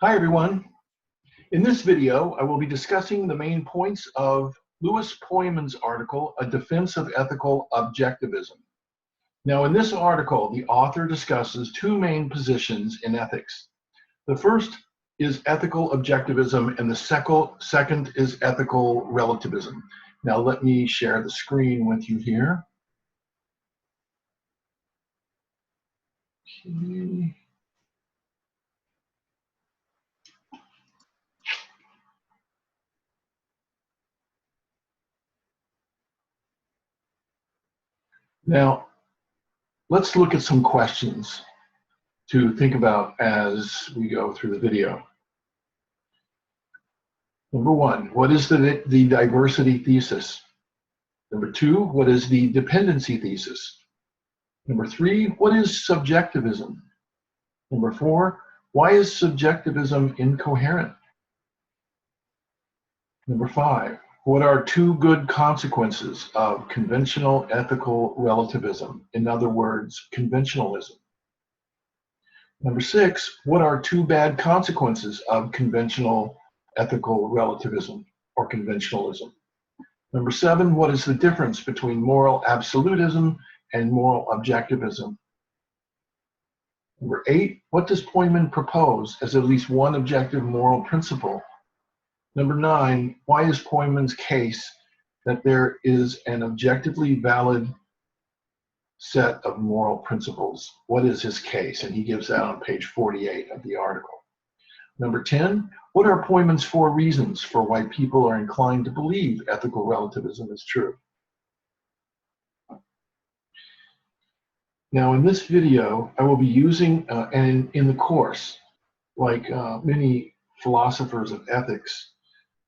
Hi everyone. In this video, I will be discussing the main points of Louis Pojman's article, A Defense of Ethical Objectivism. Now in this article, the author discusses two main positions in ethics. The first is ethical objectivism and the second is ethical relativism. Now let me share the screen with you here. Okay. Now, let's look at some questions to think about as we go through the video. Number one, what is the diversity thesis? Number two, what is the dependency thesis? Number three, what is subjectivism? Number four, why is subjectivism incoherent? Number five, what are two good consequences of conventional ethical relativism? In other words, conventionalism. Number six, what are two bad consequences of conventional ethical relativism or conventionalism? Number seven, what is the difference between moral absolutism and moral objectivism? Number eight, what does Pojman propose as at least one objective moral principle? Number nine, why is Pojman's case that there is an objectively valid set of moral principles? What is his case? And he gives that on page 48 of the article. Number 10, what are Pojman's four reasons for why people are inclined to believe ethical relativism is true? Now in this video, I will be using, and in the course, like many philosophers of ethics,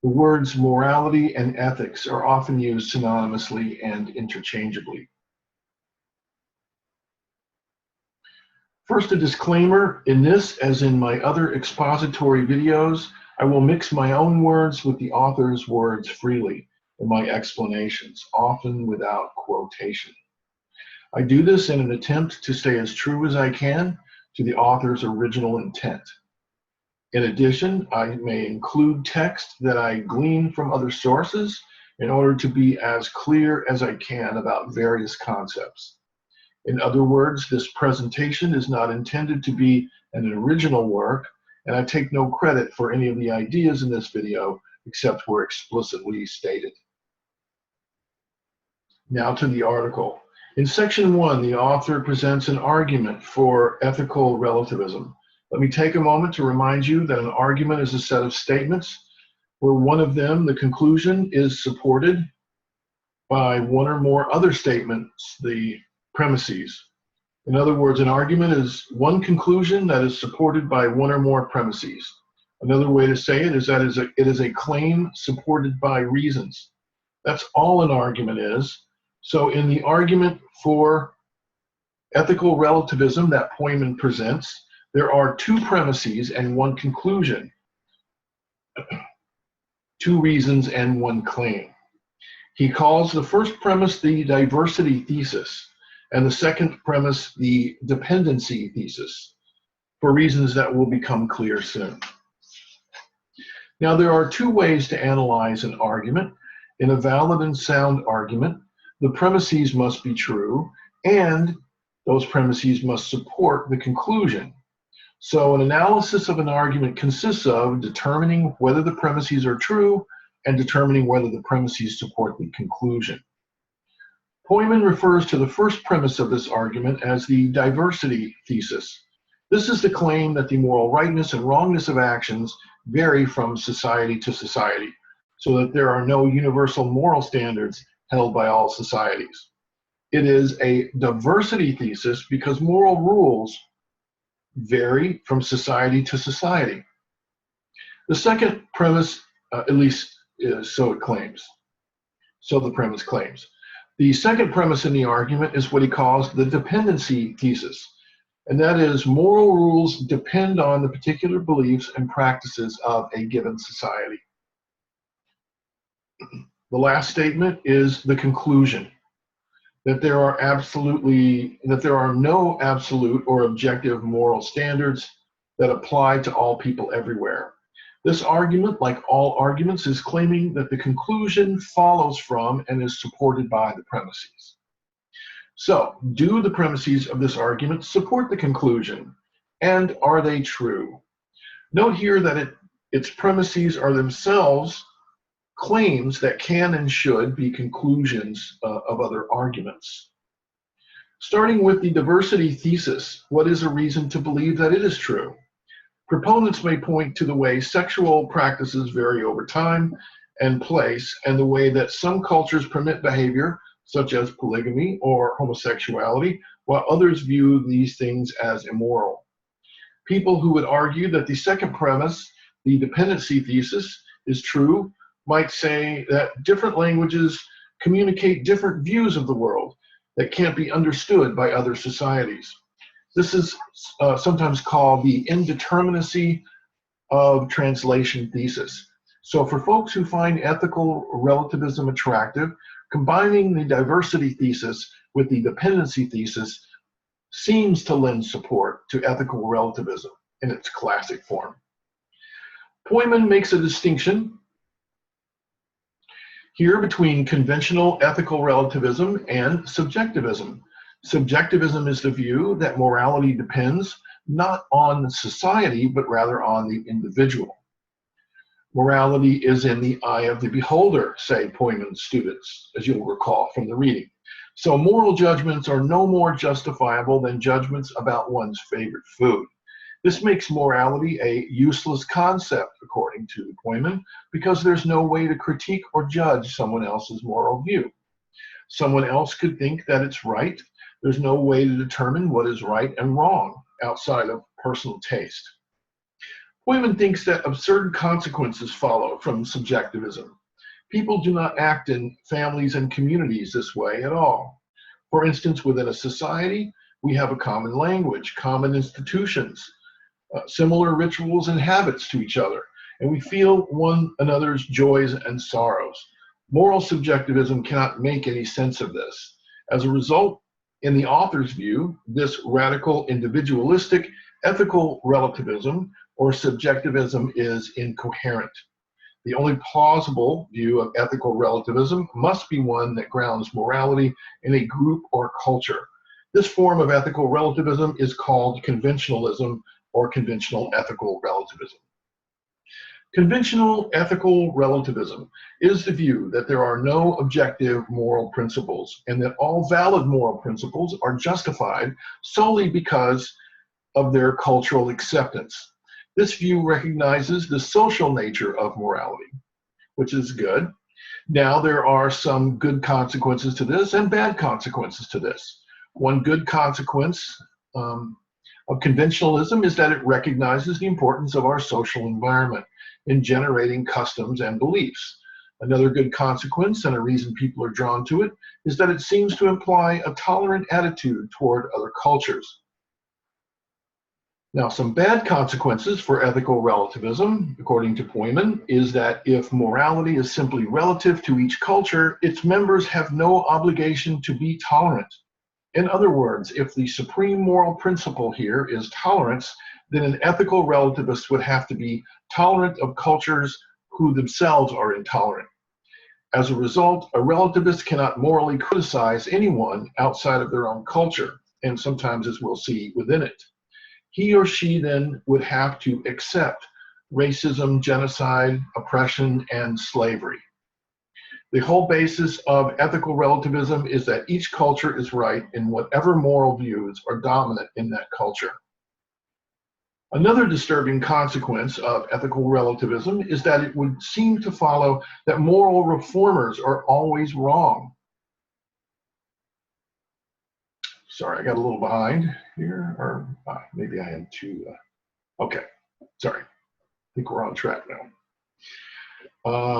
the words morality and ethics are often used synonymously and interchangeably. First, a disclaimer: in this, as in my other expository videos, I will mix my own words with the author's words freely in my explanations, often without quotation. I do this in an attempt to stay as true as I can to the author's original intent. In addition, I may include text that I glean from other sources in order to be as clear as I can about various concepts. In other words, this presentation is not intended to be an original work, and I take no credit for any of the ideas in this video except where explicitly stated. Now to the article. In section 1, the author presents an argument for ethical relativism. Let me take a moment to remind you that an argument is a set of statements where one of them, the conclusion, is supported by one or more other statements, the premises. In other words, an argument is one conclusion that is supported by one or more premises. Another way to say it is that it is a claim supported by reasons. That's all an argument is. So in the argument for ethical relativism that Pojman presents, there are two premises and one conclusion, two reasons and one claim. He calls the first premise the diversity thesis and the second premise the dependency thesis, for reasons that will become clear soon. Now, there are two ways to analyze an argument. In a valid and sound argument, the premises must be true, and those premises must support the conclusion. So an analysis of an argument consists of determining whether the premises are true and determining whether the premises support the conclusion. Pojman refers to the first premise of this argument as the diversity thesis. This is the claim that the moral rightness and wrongness of actions vary from society to society, so that there are no universal moral standards held by all societies. It is a diversity thesis because moral rules vary from society to society. The second premise, at least so it claims, so the premise claims. The second premise in the argument is what he calls the dependency thesis, and that is moral rules depend on the particular beliefs and practices of a given society. The last statement is the conclusion, that there are no absolute or objective moral standards that apply to all people everywhere. This argument, like all arguments, is claiming that the conclusion follows from and is supported by the premises. So, do the premises of this argument support the conclusion? And are they true? Note here that its premises are themselves claims that can and should be conclusions of other arguments. Starting with the diversity thesis, what is a reason to believe that it is true? Proponents may point to the way sexual practices vary over time and place, and the way that some cultures permit behavior such as polygamy or homosexuality, while others view these things as immoral. People who would argue that the second premise, the dependency thesis, is true might say that different languages communicate different views of the world that can't be understood by other societies. This is sometimes called the indeterminacy of translation thesis. So for folks who find ethical relativism attractive, combining the diversity thesis with the dependency thesis seems to lend support to ethical relativism in its classic form. Pojman makes a distinction here between conventional ethical relativism and subjectivism. Subjectivism is the view that morality depends not on society, but rather on the individual. Morality is in the eye of the beholder, say Pojman's students, as you'll recall from the reading. So moral judgments are no more justifiable than judgments about one's favorite food. This makes morality a useless concept, according to Pojman, because there's no way to critique or judge someone else's moral view. Someone else could think that it's right. There's no way to determine what is right and wrong outside of personal taste. Pojman thinks that absurd consequences follow from subjectivism. People do not act in families and communities this way at all. For instance, within a society, we have a common language, common institutions, similar rituals and habits to each other, and we feel one another's joys and sorrows. Moral subjectivism cannot make any sense of this. As a result, in the author's view, this radical individualistic ethical relativism or subjectivism is incoherent. The only plausible view of ethical relativism must be one that grounds morality in a group or culture. This form of ethical relativism is called conventionalism or conventional ethical relativism. Conventional ethical relativism is the view that there are no objective moral principles and that all valid moral principles are justified solely because of their cultural acceptance. This view recognizes the social nature of morality, which is good. Now, there are some good consequences to this and bad consequences to this. One good consequence of conventionalism is that it recognizes the importance of our social environment in generating customs and beliefs. Another good consequence, and a reason people are drawn to it, is that it seems to imply a tolerant attitude toward other cultures. Now, some bad consequences for ethical relativism, according to Pojman, is that if morality is simply relative to each culture, its members have no obligation to be tolerant. In other words, if the supreme moral principle here is tolerance, then an ethical relativist would have to be tolerant of cultures who themselves are intolerant. As a result, a relativist cannot morally criticize anyone outside of their own culture, and sometimes, as we'll see, within it. He or she then would have to accept racism, genocide, oppression, and slavery. The whole basis of ethical relativism is that each culture is right in whatever moral views are dominant in that culture. Another disturbing consequence of ethical relativism is that it would seem to follow that moral reformers are always wrong. Sorry, I got a little behind here, or maybe I am too, okay, sorry. I think we're on track now.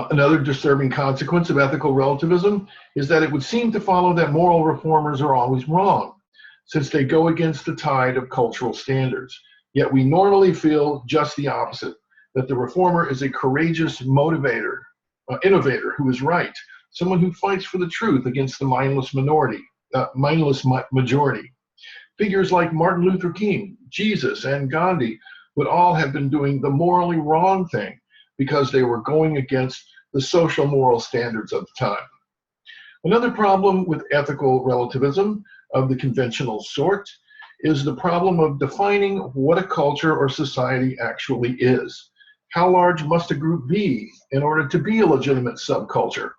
Another disturbing consequence of ethical relativism is that it would seem to follow that moral reformers are always wrong, since they go against the tide of cultural standards. Yet we normally feel just the opposite, that the reformer is a courageous innovator who is right, someone who fights for the truth against the mindless majority. Figures like Martin Luther King, Jesus, and Gandhi would all have been doing the morally wrong thing because they were going against the social moral standards of the time. Another problem with ethical relativism of the conventional sort is the problem of defining what a culture or society actually is. How large must a group be in order to be a legitimate subculture?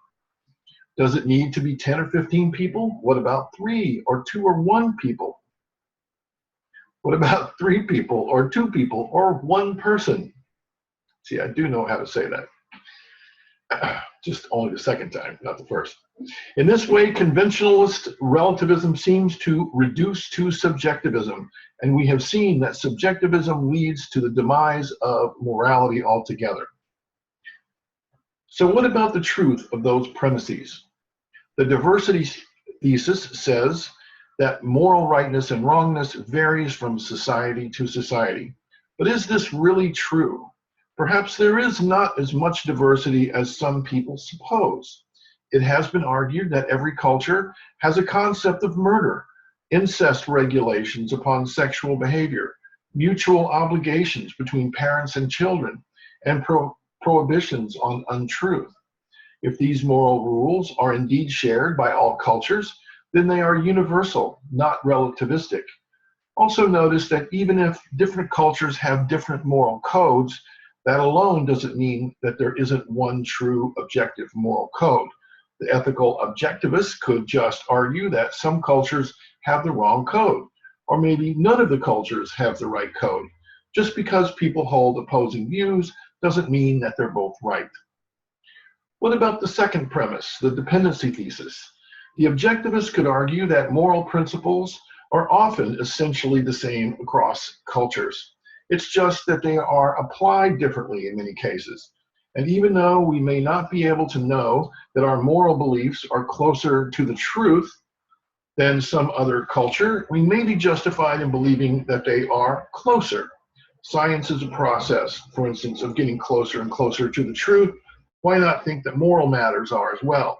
Does it need to be 10 or 15 people? What about 3 or 2 or 1 people? What about 3 people or 2 people or 1 person? See, I do know how to say that. Just only the second time, not the first. In this way, conventionalist relativism seems to reduce to subjectivism, and we have seen that subjectivism leads to the demise of morality altogether. So what about the truth of those premises? The diversity thesis says that moral rightness and wrongness varies from society to society. But is this really true? Perhaps there is not as much diversity as some people suppose. It has been argued that every culture has a concept of murder, incest regulations upon sexual behavior, mutual obligations between parents and children, and prohibitions on untruth. If these moral rules are indeed shared by all cultures, then they are universal, not relativistic. Also notice that even if different cultures have different moral codes, that alone doesn't mean that there isn't one true objective moral code. The ethical objectivists could just argue that some cultures have the wrong code, or maybe none of the cultures have the right code. Just because people hold opposing views doesn't mean that they're both right. What about the second premise, the dependency thesis? The objectivists could argue that moral principles are often essentially the same across cultures. It's just that they are applied differently in many cases. And even though we may not be able to know that our moral beliefs are closer to the truth than some other culture, we may be justified in believing that they are closer. Science is a process, for instance, of getting closer and closer to the truth. Why not think that moral matters are as well?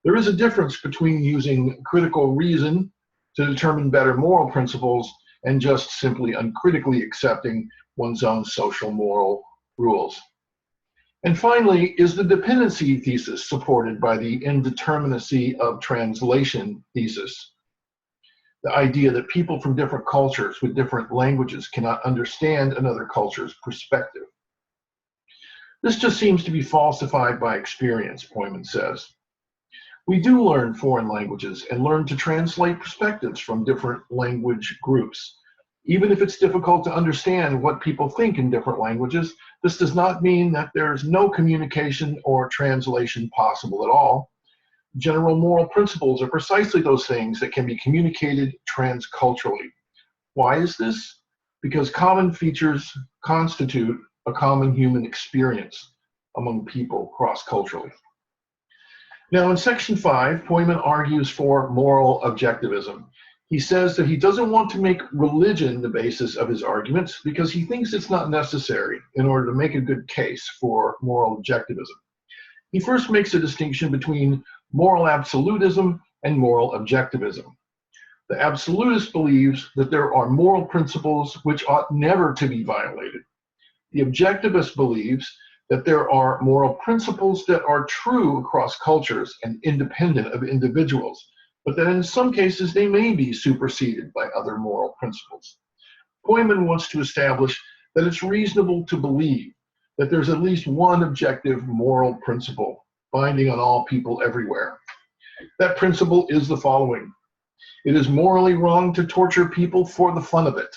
There is a difference between using critical reason to determine better moral principles and just simply uncritically accepting one's own social moral rules. And finally, is the dependency thesis supported by the indeterminacy of translation thesis? The idea that people from different cultures with different languages cannot understand another culture's perspective. This just seems to be falsified by experience, Pojman says. We do learn foreign languages and learn to translate perspectives from different language groups. Even if it's difficult to understand what people think in different languages, this does not mean that there's no communication or translation possible at all. General moral principles are precisely those things that can be communicated transculturally. Why is this? Because common features constitute a common human experience among people cross-culturally. Now in section 5, Pojman argues for moral objectivism. He says that he doesn't want to make religion the basis of his arguments because he thinks it's not necessary in order to make a good case for moral objectivism. He first makes a distinction between moral absolutism and moral objectivism. The absolutist believes that there are moral principles which ought never to be violated. The objectivist believes that there are moral principles that are true across cultures and independent of individuals, but that in some cases they may be superseded by other moral principles. Pojman wants to establish that it's reasonable to believe that there's at least one objective moral principle binding on all people everywhere. That principle is the following: it is morally wrong to torture people for the fun of it.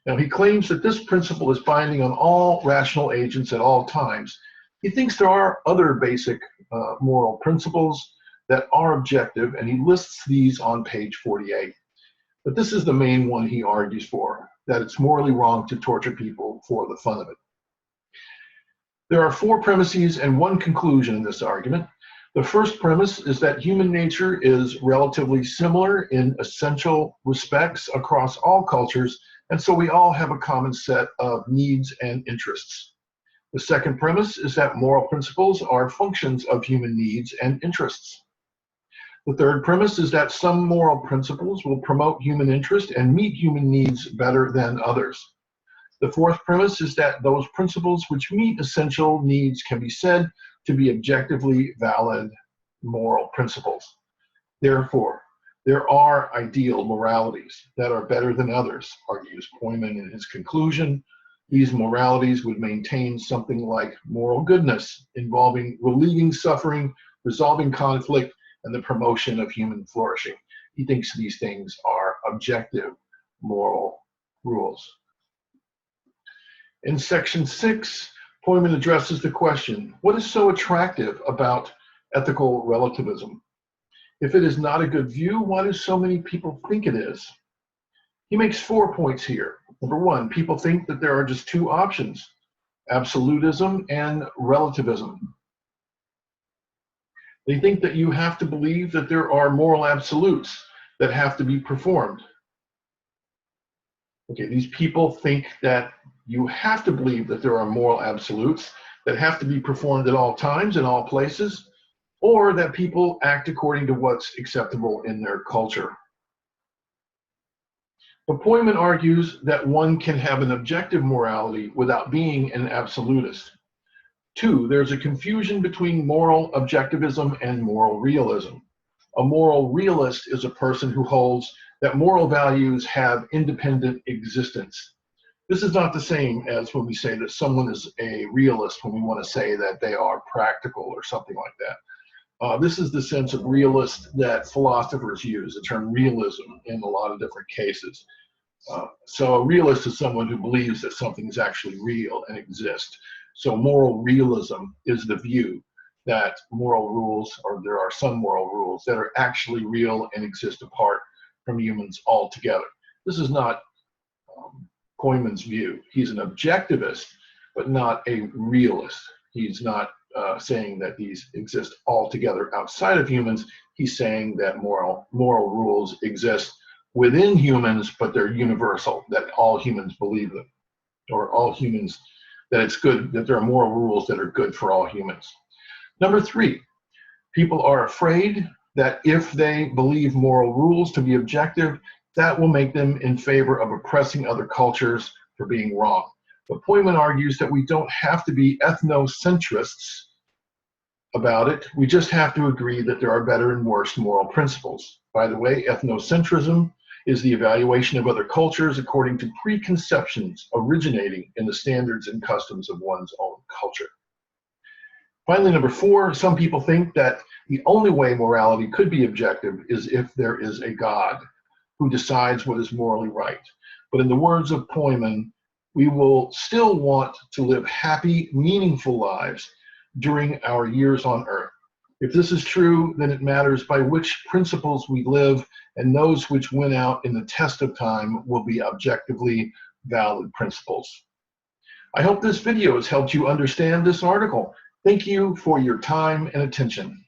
Now, he claims that this principle is binding on all rational agents at all times. He thinks there are other basic moral principles that are objective, and he lists these on page 48. But this is the main one he argues for, that it's morally wrong to torture people for the fun of it. There are 4 premises and 1 conclusion in this argument. The first premise is that human nature is relatively similar in essential respects across all cultures, and so we all have a common set of needs and interests. The second premise is that moral principles are functions of human needs and interests. The third premise is that some moral principles will promote human interest and meet human needs better than others. The fourth premise is that those principles which meet essential needs can be said to be objectively valid moral principles. Therefore, there are ideal moralities that are better than others, argues Pojman in his conclusion. These moralities would maintain something like moral goodness, involving relieving suffering, resolving conflict, and the promotion of human flourishing. He thinks these things are objective moral rules. In section 6, Pojman addresses the question, what is so attractive about ethical relativism? If it is not a good view, why do so many people think it is? He makes 4 points here. Number 1, people think that there are just 2 options, absolutism and relativism. They think that you have to believe that there are moral absolutes that have to be performed. Okay, these people think that you have to believe that there are moral absolutes that have to be performed at all times, in all places, or that people act according to what's acceptable in their culture. But Pojman argues that one can have an objective morality without being an absolutist. 2, there's a confusion between moral objectivism and moral realism. A moral realist is a person who holds that moral values have independent existence. This is not the same as when we say that someone is a realist, when we want to say that they are practical or something like that. This is the sense of realist that philosophers use, the term realism, in a lot of different cases. So a realist is someone who believes that something is actually real and exists. So moral realism is the view that moral rules, or there are some moral rules, that are actually real and exist apart from humans altogether. This is not Pojman's view. He's an objectivist, but not a realist. He's not saying that these exist altogether outside of humans. He's saying that moral rules exist within humans, but they're universal, that all humans believe them, or all humans, that it's good, that there are moral rules that are good for all humans. Number 3, people are afraid that if they believe moral rules to be objective, that will make them in favor of oppressing other cultures for being wrong. But Pojman argues that we don't have to be ethnocentrists about it. We just have to agree that there are better and worse moral principles. By the way, ethnocentrism is the evaluation of other cultures according to preconceptions originating in the standards and customs of one's own culture. Finally, number 4, some people think that the only way morality could be objective is if there is a God who decides what is morally right. But in the words of Pojman, we will still want to live happy, meaningful lives during our years on earth. If this is true, then it matters by which principles we live, and those which win out in the test of time will be objectively valid principles. I hope this video has helped you understand this article. Thank you for your time and attention.